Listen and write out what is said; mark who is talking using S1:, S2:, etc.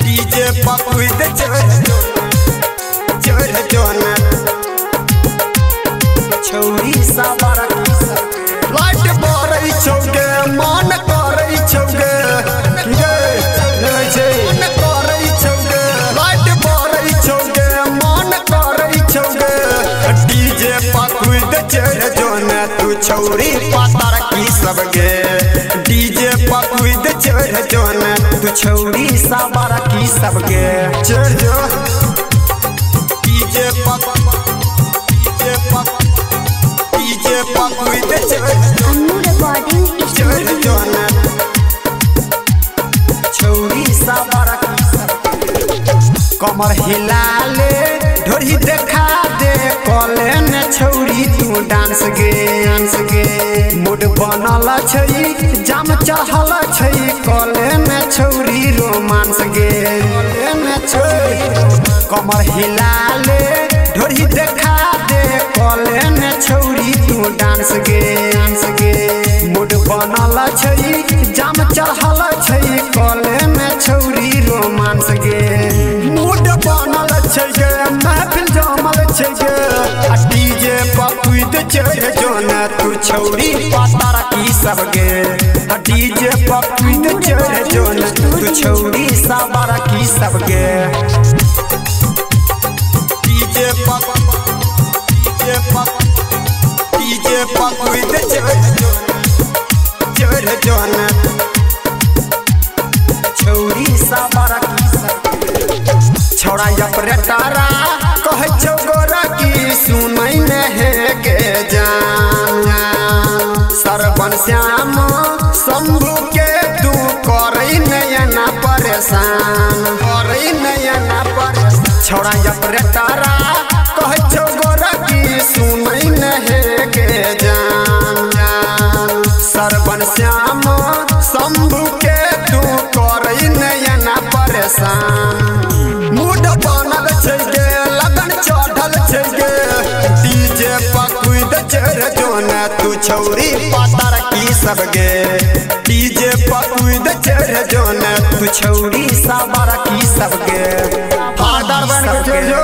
S1: DJ पक विद चोर जोना छौरी साबर लाइट बरई छौगे मन करई छौगे मन करई छौगे लाइट बरई छौगे मन करई छौगे डीजे पक विद चोर जोना तू छौरी पातर की सबगे डीजे पक विद चोर जोना तू छौरी साबर की सबगे चढ़ जो डीजे पक विद चोर जोना छौरी साबर की सबगे कमर हिला ले ढोरी देखा दे कले न छौरी तू डांस गे मूड बनल छै जाम चढ़ल छै कले न छौरी रोमांस गे कमर हिला ले ढोरी देखा दे कले न छौरी तू डांस गे मूड बनल छै जाम चढ़ल छै कले न छौरी रोमांस गे मूड बनल छै गे महफिल जमल छै गे डीजे पक विद चोर जोना तू छौरी पातर की सबगे डीजे पक विद चोर जोना तू छौरी साबर की सबगे डीजे पक विद चोर जोना छौरी साबर की सबगे छौड़ा ऑपरेटरा कहे छौ गोरा की सुनै न है के जान सरवन श्याम शंभू के तू करई नयना परेशान छौड़ा ऑपरेटरा कहे छौ गोरा की सुनै न है के जान सरवन श्याम शंभू के तू करई नयना परेशान मूड बनल छै गे लगन चढ़ल छै गे डीजे पक विद चोर जोना तू छौरी पातर की सबगे डीजे पक विद चोर जोना तू छौरी साबर की सबगे
S2: हां दरबार के जो